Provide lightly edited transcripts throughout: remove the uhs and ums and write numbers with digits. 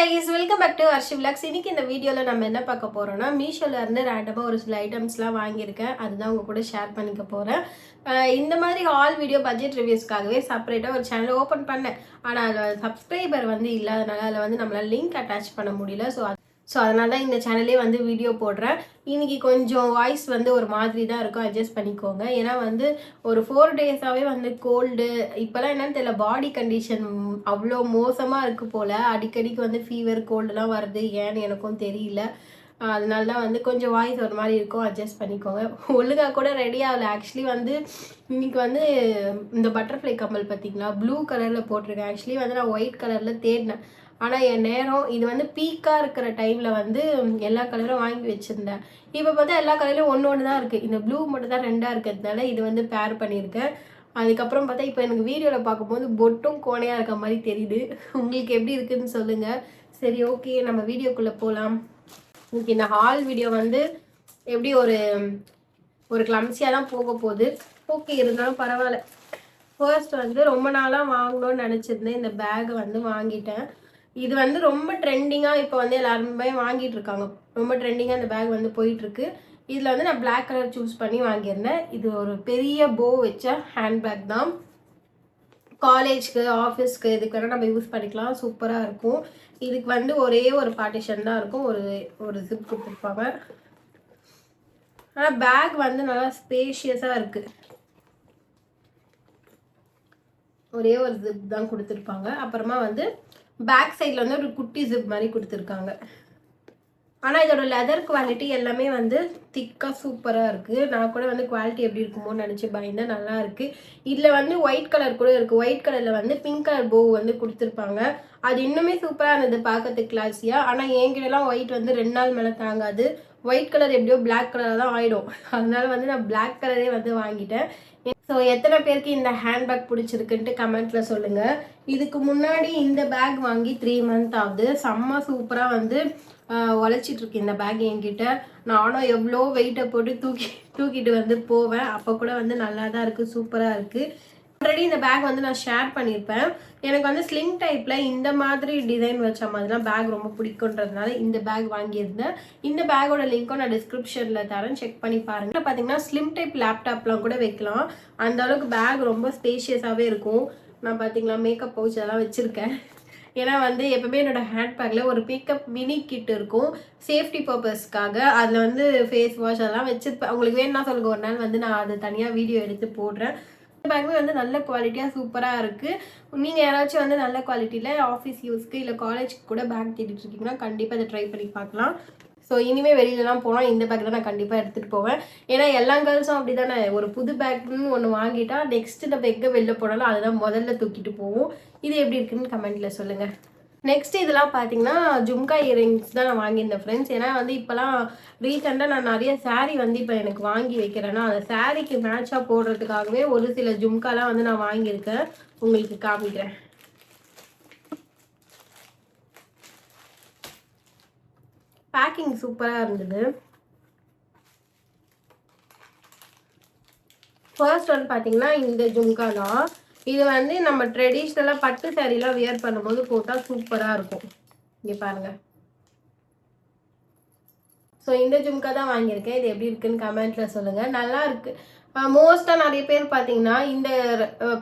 guys, welcome back to Arshi Vlogs. இன்னைக்கு இந்த வீடியோல நம்ம என்ன பார்க்க போறோம்னா மீஷோல இருந்து ரேண்டமா ஒரு சில ஐட்டம்ஸ்லாம் வாங்கியிருக்கேன். அதுதான் உங்க கூட ஷேர் பண்ணிக்க போறேன். இந்த மாதிரி ஆல் வீடியோ பட்ஜெட் ரிவ்யூஸ்க்காகவே செப்பரேட்டா ஒரு சேனல் ஓபன் பண்ணேன். ஆனா அதுல சப்ஸ்கிரைபர் இல்லாதனால அதுல நம்மளால லிங்க் அட்டாச் பண்ண முடியல. ஸோ அதனால தான் இந்த சேனலே வீடியோ போடுறேன். இன்னைக்கு கொஞ்சம் வாய்ஸ் ஒரு மாதிரி தான் இருக்கும், அட்ஜஸ்ட் பண்ணிக்கோங்க. ஏன்னா ஒரு 4 டேஸாகவே கோல்டு, இப்போலாம் என்னன்னு தெரியல, பாடி கண்டிஷன் அவ்வளோ மோசமாக இருக்குது போல். அடிக்கடிக்கு ஃபீவர் கோல்டுலாம் வருது, ஏன்னு எனக்கும் தெரியல. அதனால தான் கொஞ்சம் வாய்ஸ் ஒரு மாதிரி இருக்கும், அட்ஜஸ்ட் பண்ணிக்கோங்க. ஒழுங்காக கூட ரெடி ஆகலை. ஆக்சுவலி இன்னைக்கு இந்த பட்டர்ஃப்ளை கம்மல் பார்த்தீங்களா, ப்ளூ கலரில் போட்டிருக்கேன். ஆக்சுவலி நான் ஒயிட் கலரில் தேடினேன். ஆனால் என் நேரம் இது பீக்காக இருக்கிற டைமில் எல்லா கலரும் வாங்கி வச்சுருந்தேன். இப்போ பார்த்தா எல்லா கலர்லையும் ஒன்று தான் இருக்குது. இந்த ப்ளூ மட்டும் தான் 2ஆக இருக்கிறதுனால இது பேர் பண்ணியிருக்கேன். அதுக்கப்புறம் பார்த்தா இப்போ எனக்கு வீடியோவில் பார்க்கும்போது பொட்டும் கோணையாக இருக்க மாதிரி தெரியுது. உங்களுக்கு எப்படி இருக்குதுன்னு சொல்லுங்கள். சரி, ஓகே, நம்ம வீடியோக்குள்ளே போகலாம். இன்னைக்கு இந்த ஹால் வீடியோ எப்படி ஒரு கிளம்ஸியாக தான் போக போகுது. ஓகே, இருந்தாலும் பரவாயில்ல. ஃபர்ஸ்ட் ரொம்ப நாளாக வாங்கணும்னு நினச்சிருந்தேன். இந்த பேக்கை வாங்கிட்டேன். இது ரொம்ப ட்ரெண்டிங்காக இப்போ எல்லாருமே வாங்கிட்டு இருக்காங்க. ரொம்ப ட்ரெண்டிங்காக இந்த பேக் போயிட்டுருக்கு. இதில் நான் பிளாக் கலர் சூஸ் பண்ணி வாங்கியிருந்தேன். இது ஒரு பெரிய போ வச்ச ஹேண்ட்பேக் தான். காலேஜ்க்கு, ஆஃபீஸ்க்கு இதுக்கு வேணால் நம்ம யூஸ் பண்ணிக்கலாம். சூப்பராக இருக்கும். இதுக்கு ஒரே ஒரு பார்ட்டிஷன் தான் இருக்கும். ஒரு ஜிப் கொடுத்துருப்பாங்க. ஆனால் பேக் நல்லா ஸ்பேஷியஸாக இருக்குது. ஒரே ஒரு ஜிப் தான் கொடுத்துருப்பாங்க. அப்புறமா பேக் சைடில் ஒரு குட்டி ஜிப் மாதிரி கொடுத்துருக்காங்க. ஆனால் இதோட லெதர் குவாலிட்டி எல்லாமே திக்காக சூப்பராக இருக்குது. நான் கூட குவாலிட்டி எப்படி இருக்குமோன்னு நினச்சி பயந்தேன். நல்லா இருக்குது. இதில் ஒயிட் கலர் கூட இருக்குது. ஒயிட் கலரில் பிங்க் கலர் போ கொடுத்துருப்பாங்க. அது இன்னுமே சூப்பராக இருந்தது பார்க்கறதுக்கு கிளாஸியாக. ஆனால் என்கிட்டலாம் ஒயிட் 2 நாள் மேலே தாங்காது. ஒயிட் கலர் எப்படியோ பிளாக் கலராக தான் ஆகிடும். அதனால நான் பிளாக் கலரே வாங்கிட்டேன். ஸோ எத்தனை பேருக்கு இந்த ஹேண்ட்பேக் பிடிச்சிருக்குன்ட்டு கமெண்ட்டில் சொல்லுங்கள். இதுக்கு முன்னாடி இந்த பேக் வாங்கி 3 மந்த் ஆகுது. செம்ம சூப்பராக உழைச்சிட்ருக்கு இந்த பேக் என்கிட்ட. நானும் எவ்வளோ வெயிட்டை போட்டு தூக்கிட்டு போவேன். அப்போ கூட நல்லா தான் இருக்குது, சூப்பராக இருக்குது. ஆல்ரெடி இந்த பேக் நான் ஷேர் பண்ணியிருப்பேன். எனக்கு ஸ்லிங் டைப்பில் இந்த மாதிரி டிசைன் வச்ச மாதிரிலாம் பேக் ரொம்ப பிடிக்குன்றதுனால இந்த பேக் வாங்கியிருந்தேன். இந்த பேக்கோட லிங்க்கும் நான் டிஸ்கிரிப்ஷனில் தரேன், செக் பண்ணி பாருங்கள். பார்த்தீங்கன்னா ஸ்லிம் டைப் லேப்டாப்லாம் கூட வைக்கலாம். அந்த அளவுக்கு பேக் ரொம்ப ஸ்பேஷியஸாகவே இருக்கும். நான் பார்த்தீங்களா மேக்கப் பவுச் அதெல்லாம் வச்சுருக்கேன். ஏன்னா எப்பவுமே என்னோட ஹேண்ட்பேக்கில் ஒரு மேக்கப் மினி கிட் இருக்கும், சேஃப்டி பர்பஸ்க்காக. அதில் ஃபேஸ் வாஷ் அதெல்லாம் வச்சுருப்பேன். உங்களுக்கு வேணும்னா சொல்லுங்கள், ஒரு நாள் நான் அது தனியாக வீடியோ எடுத்து போடுறேன். இந்த பேக்குமே நல்ல குவாலிட்டியாக சூப்பராக இருக்குது. நீங்கள் யாராச்சும் நல்ல குவாலிட்டியில் ஆஃபீஸ் யூஸ்க்கு இல்லை காலேஜ்க்கு கூட பேக் தேடிட்டு இருக்கீங்கன்னா கண்டிப்பாக அதை ட்ரை பண்ணி பார்க்கலாம். ஸோ இனிமேல் வெளியிலலாம் போனால் இந்த பேக் தான் நான் கண்டிப்பாக எடுத்துகிட்டு போவேன். ஏன்னா எல்லா கேர்ள்ஸும் அப்படி தானே, ஒரு புது பேக்னு ஒன்று வாங்கிட்டா நெக்ஸ்ட்டு நம்ம எங்கே வெளில போனாலும் அதுதான் முதல்ல தூக்கிட்டு போவோம். இது எப்படி இருக்குன்னு கமெண்ட்டில் சொல்லுங்கள். நெக்ஸ்ட் இதெல்லாம் பார்த்தீங்கன்னா ஜும்கா இயரிங்ஸ் தான் நான் வாங்கியிருந்தேன் ஃப்ரெண்ட்ஸ். ஏன்னா இப்போலாம் ரீசெண்டாக நான் நிறைய சாரீ இப்போ எனக்கு வாங்கி வைக்கிறேன்னா அந்த சாரீக்கு மேட்சாக போடுறதுக்காகவே ஒரு சில ஜும்காலாம் நான் வாங்கியிருக்கேன். உங்களுக்கு காமிக்கிறேன். பேக்கிங் சூப்பராக இருந்தது. ஃபர்ஸ்ட் பார்த்தீங்கன்னா இந்த ஜும்கா தான். இது நம்ம ட்ரெடிஷ்னலாக பட்டு சாரீலாம் வியர் பண்ணும்போது போட்டால் சூப்பராக இருக்கும். இங்கே பாருங்கள். ஸோ இந்த ஜும்கா தான் வாங்கியிருக்கேன். இது எப்படி இருக்குன்னு கமெண்ட்டில் சொல்லுங்கள். நல்லா இருக்குது. மோஸ்ட்டாக நிறைய பேர் பார்த்தீங்கன்னா இந்த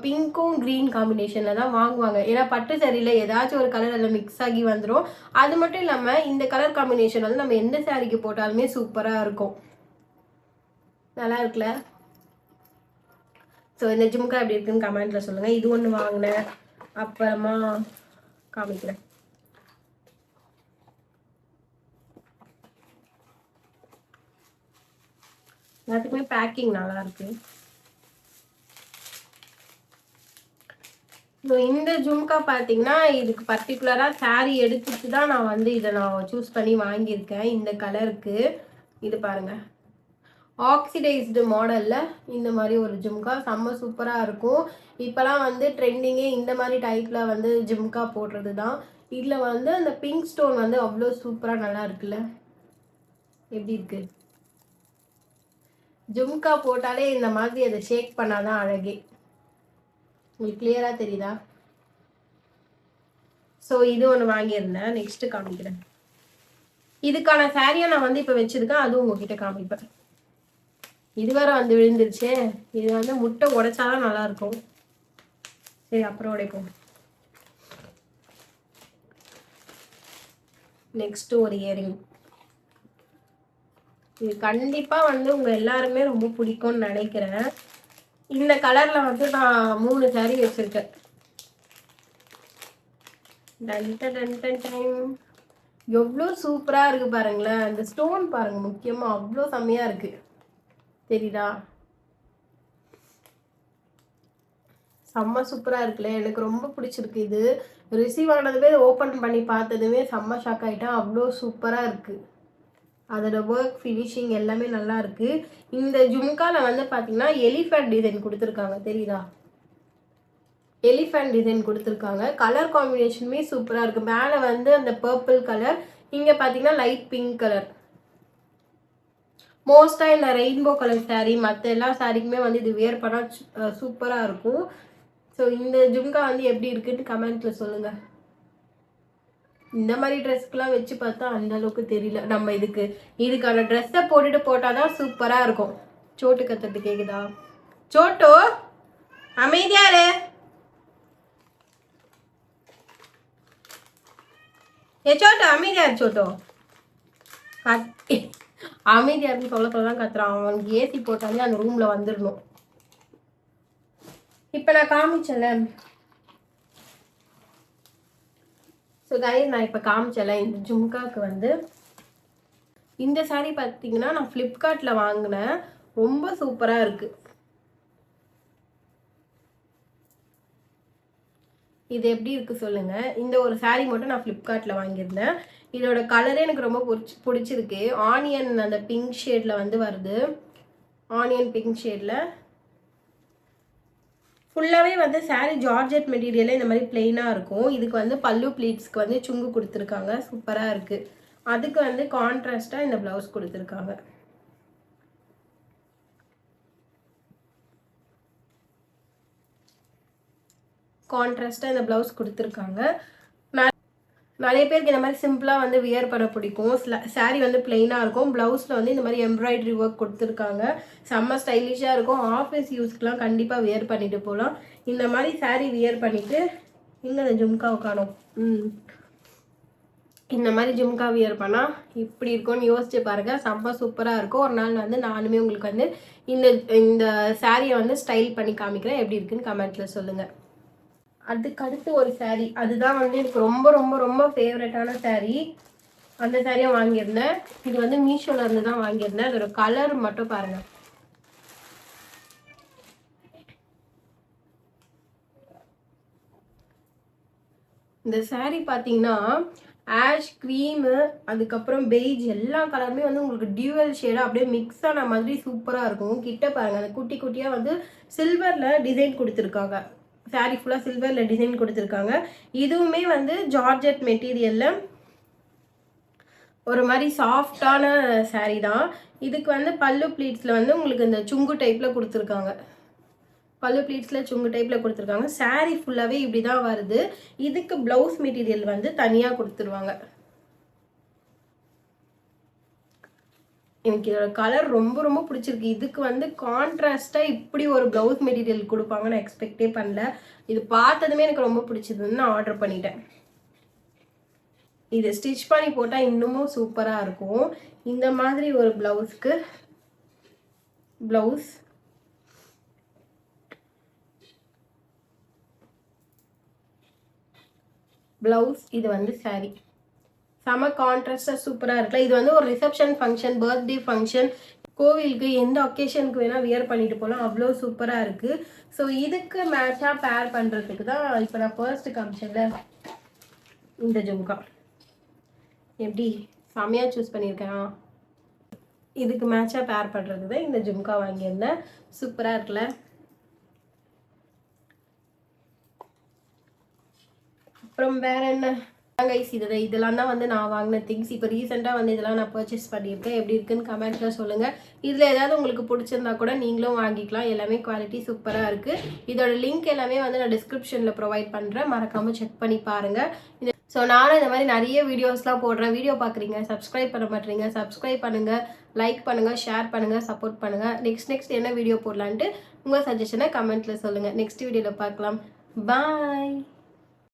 பிங்க்கும் க்ரீன் காம்பினேஷனில் தான் வாங்குவாங்க. ஏன்னா பட்டு சாரியில் ஏதாச்சும் ஒரு கலர் அதில் மிக்ஸ் ஆகி வந்துடும். அது மட்டும் இல்லாமல் இந்த கலர் காம்பினேஷன் நம்ம எந்த சாரிக்கு போட்டாலுமே சூப்பராக இருக்கும். நல்லா இருக்குல்ல? ஸோ இந்த ஜும்கா எப்படி இருக்குன்னு கமெண்ட்டில் சொல்லுங்கள். இது ஒன்று வாங்கினேன், அப்புறமா காமிக்கிறேன். எல்லாத்துக்குமே பேக்கிங் நல்லா இருக்கு. ஸோ இந்த ஜும்கா பார்த்தீங்கன்னா இதுக்கு பர்டிகுலராக சாரீ எடுத்துட்டு தான் நான் இதை சூஸ் பண்ணி வாங்கியிருக்கேன். இந்த கலருக்கு இது பாருங்கள், ஆக்சிடைஸ்டு மாடலில் இந்த மாதிரி ஒரு ஜும்கா செம்ம சூப்பராக இருக்கும். இப்போலாம் ட்ரெண்டிங்கே இந்த மாதிரி டைப்பில் ஜும்கா போடுறது தான். இதில் அந்த பிங்க் ஸ்டோன் அவ்வளோ சூப்பராக நல்லா இருக்குல்ல? எப்படி இருக்கு? ஜும்கா போட்டாலே இந்த மாதிரி அதை ஷேக் பண்ணாதான் அழகே. உங்களுக்கு கிளியராக தெரியுதா? ஸோ இது ஒன்று வாங்கியிருந்தேன். நெக்ஸ்ட்டு காமிக்கிறேன். இதுக்கான சாரியை நான் வந்து இப்போ வச்சுருக்கேன், அதுவும் உங்ககிட்ட காமிப்பேன். இது வேற வந்து விழுந்துருச்சு. இது வந்து முட்டை உடைச்சாதான் நல்லாயிருக்கும். சரி அப்புறம் உடைப்போம். நெக்ஸ்ட்டு ஒரு இயரிங். இது கண்டிப்பாக வந்து உங்கள் எல்லாருமே ரொம்ப பிடிக்கும்னு நினைக்கிறேன். இந்த கலரில் வந்து நான் 3 சாரி வச்சுருக்கேன். எவ்வளோ சூப்பராக இருக்குது பாருங்களேன். அந்த ஸ்டோன் பாருங்கள், முக்கியமாக அவ்வளோ செம்மையாக இருக்குது. தெரியுதா? செம்ம சூப்பராக இருக்குல்ல, எனக்கு ரொம்ப பிடிச்சிருக்கு. இது ரிசீவ் ஆனதுமே ஓப்பன் பண்ணி பார்த்ததுமே செம்ம ஷாக் ஆகிட்டேன். அவ்வளோ சூப்பராக இருக்குது. அதோட ஒர்க் ஃபினிஷிங் எல்லாமே நல்லா இருக்குது. இந்த ஜும்காவில் வந்து பார்த்தீங்கன்னா எலிஃபண்ட் டிசைன் கொடுத்துருக்காங்க. தெரியுதா? எலிஃபண்ட் டிசைன் கொடுத்துருக்காங்க. கலர் காம்பினேஷனுமே சூப்பராக இருக்குது. மேலே வந்து அந்த பர்பிள் கலர், இங்கே பார்த்தீங்கன்னா லைட் பிங்க் கலர். மோஸ்ட்டாக இந்த ரெயின்போ கலர் சாரீ மற்ற எல்லா சாரீக்குமே வந்து இது வியர் பண்ணால் சூப்பராக இருக்கும். ஸோ இந்த ஜும்கா வந்து எப்படி இருக்குன்னு கமெண்ட்டில் சொல்லுங்கள். இந்த மாதிரி ட்ரெஸ்க்கெலாம் வச்சு பார்த்தா அந்த அளவுக்கு தெரியல. நம்ம இதுக்கான ட்ரெஸ்ஸை போட்டுட்டு போட்டால் தான் சூப்பராக இருக்கும். சோட்டு கத்துறது கேட்குதா? சோட்டோ அமைதியாரு. சோட்டோ அமைதியார். சோட்டோ அமைதியாருன்னு சொல்லதான் கத்துறான். அவனுக்கு ஏசி போட்டாலே அந்த ரூமில் வந்துடணும். இப்போ நான் காமிச்சல. ஸோ கைஸ், நான் இப்போ காமிச்சல இந்த ஜும்காவுக்கு வந்து இந்த சாரீ பார்த்தீங்கன்னா நான் ஃப்ளிப்கார்ட்டில் வாங்கினேன். ரொம்ப சூப்பராக இருக்குது. இது எப்படி இருக்குது சொல்லுங்கள். இந்த ஒரு சாரீ மட்டும் நான் ஃப்ளிப்கார்ட்டில் வாங்கியிருந்தேன். இதோட கலரே எனக்கு ரொம்ப பிடிச்சிருக்கு. ஆனியன் அந்த பிங்க் ஷேடில் வந்து வருது. ஆனியன் பிங்க் ஷேடில் ஃபுல்லாகவே வந்து சாரீ ஜார்ஜெட் மெட்டீரியலே இந்த மாதிரி பிளெயினாக இருக்கும். இதுக்கு வந்து பல்லு ப்ளீட்ஸ்க்கு வந்து சுங்கு கொடுத்துருக்காங்க. சூப்பராக இருக்குது. அதுக்கு வந்து கான்ட்ராஸ்டாக இந்த ப்ளவுஸ் கொடுத்துருக்காங்க. கான்ட்ராஸ்டாக இந்த ப்ளவுஸ் கொடுத்துருக்காங்க. நிறைய பேருக்கு இந்த மாதிரி சிம்பிளாக வந்து வியர் பண்ண பிடிக்கும். சாரீ வந்து பிளெயினாக இருக்கும். ப்ளவுஸில் வந்து இந்த மாதிரி எம்ப்ராய்டரி ஒர்க் கொடுத்துருக்காங்க. செம்ம ஸ்டைலிஷாக இருக்கும். ஆஃபீஸ் யூஸ்க்கெலாம் கண்டிப்பாக வியர் பண்ணிட்டு போகலாம். இந்த மாதிரி சாரீ வியர் பண்ணிவிட்டு இங்கே அந்த ஜும்கா உட்காணும். இந்த மாதிரி ஜும்கா வியர் பண்ணால் இப்படி இருக்கும்னு யோசிச்சு பாருங்கள். செம்ம சூப்பராக இருக்கும். ஒரு நாள் வந்து நானுமே உங்களுக்கு வந்து இந்த சாரியை வந்து ஸ்டைல் பண்ணி காமிக்கிறேன். எப்படி இருக்குன்னு கமெண்ட்டில் சொல்லுங்கள். அதுக்கடுத்து ஒரு சாரீ, அதுதான் வந்து எனக்கு ரொம்ப ரொம்ப ரொம்ப ஃபேவரட்டான சாரீ. அந்த சாரியை வாங்கியிருந்தேன். இது வந்து மீஷோல இருந்து தான் வாங்கியிருந்தேன். அதோட கலர் மட்டும் பாருங்கள். இந்த சாரீ பார்த்தீங்கன்னா ஆஷ் க்ரீமு, அதுக்கப்புறம் பெய்ஜ், எல்லா கலருமே வந்து உங்களுக்கு டியூவல் ஷேடாக அப்படியே மிக்ஸ் ஆன மாதிரி சூப்பராக இருக்கும். கிட்ட பாருங்கள், அந்த குட்டி குட்டியாக வந்து சில்வரில் டிசைன் கொடுத்துருக்காங்க. சாரீ ஃபுல்லாக சில்வரில் டிசைன் கொடுத்துருக்காங்க. இதுவுமே வந்து ஜார்ஜெட் மெட்டீரியலில் ஒரு மாதிரி சாஃப்டான சாரீ தான். இதுக்கு வந்து பல்லு ப்ளீட்ஸில் வந்து உங்களுக்கு இந்த சுங்கு டைப்பில் கொடுத்துருக்காங்க. பல்லு ப்ளீட்ஸில் சுங்கு டைப்பில் கொடுத்துருக்காங்க. சாரீ ஃபுல்லாகவே இப்படி தான் வருது. இதுக்கு ப்ளவுஸ் மெட்டீரியல் வந்து தனியாக கொடுத்துருவாங்க. எனக்கு இதோட கலர் ரொம்ப ரொம்ப பிடிச்சிருக்கு. இதுக்கு வந்து கான்ட்ராஸ்டாக இப்படி ஒரு ப்ளவுஸ் மெட்டீரியல் கொடுப்பாங்கன்னு எக்ஸ்பெக்டே பண்ணல. இது பார்த்ததுமே எனக்கு ரொம்ப பிடிச்சதுன்னு நான் ஆர்டர் பண்ணிட்டேன். இது ஸ்டிச் பண்ணி போட்டால் இன்னமும் சூப்பராக இருக்கும். இந்த மாதிரி ஒரு ப்ளவுஸ்க்கு ப்ளவுஸ் இது வந்து சாரீ செம கான்ட்ராஸ்டாக சூப்பராக இருக்குல்ல. இது வந்து ஒரு ரிசப்ஷன் ஃபங்க்ஷன், பர்த்டே ஃபங்க்ஷன், கோவிலுக்கு எந்த ஒகேஷனுக்கு வேணால் வியர் பண்ணிட்டு போகலாம். அவ்வளோ சூப்பராக இருக்குது. ஸோ இதுக்கு மேட்சாக பேர் பண்ணுறதுக்கு தான் இப்போ நான் ஃபர்ஸ்ட் காமிச்சேன்ல இந்த ஜும்கா. எப்படி செம்மையாக சூஸ் பண்ணியிருக்கேன். இதுக்கு மேட்சாக பேர் பண்ணுறதுக்கு தான் இந்த ஜும்கா வாங்கியிருந்தேன். சூப்பராக இருக்குல்ல. அப்புறம் வேற என்ன கைஸ், இதெல்லாம் தான் வந்து நான் வாங்கின திங்ஸ். இப்போ ரீசெண்டாக வந்து இதெல்லாம் நான் பர்ச்சேஸ் பண்ணியிருக்கேன். எப்படி இருக்குன்னு கமெண்ட்டில் சொல்லுங்கள். இதில் ஏதாவது உங்களுக்கு பிடிச்சிருந்தா கூட நீங்களும் வாங்கிக்கலாம். எல்லாமே குவாலிட்டி சூப்பராக இருக்குது. இதோட லிங்க் எல்லாமே வந்து நான் டிஸ்கிரிப்ஷனில் ப்ரொவைட் பண்ணுறேன். மறக்காமல் செக் பண்ணி பாருங்கள். ஸோ நானும் இந்த மாதிரி நிறைய வீடியோஸ்லாம் போடுறேன். வீடியோ பார்க்குறீங்க, சப்ஸ்கிரைப் பண்ண மாட்டேறீங்க. சப்ஸ்கிரைப் பண்ணுங்கள், லைக் பண்ணுங்கள், ஷேர் பண்ணுங்கள், சப்போர்ட் பண்ணுங்கள். நெக்ஸ்ட் என்ன வீடியோ போடலான்ட்டு உங்கள் சஜஷனை கமெண்ட்டில் சொல்லுங்கள். நெக்ஸ்ட் வீடியோவில் பார்க்கலாம். பாய்.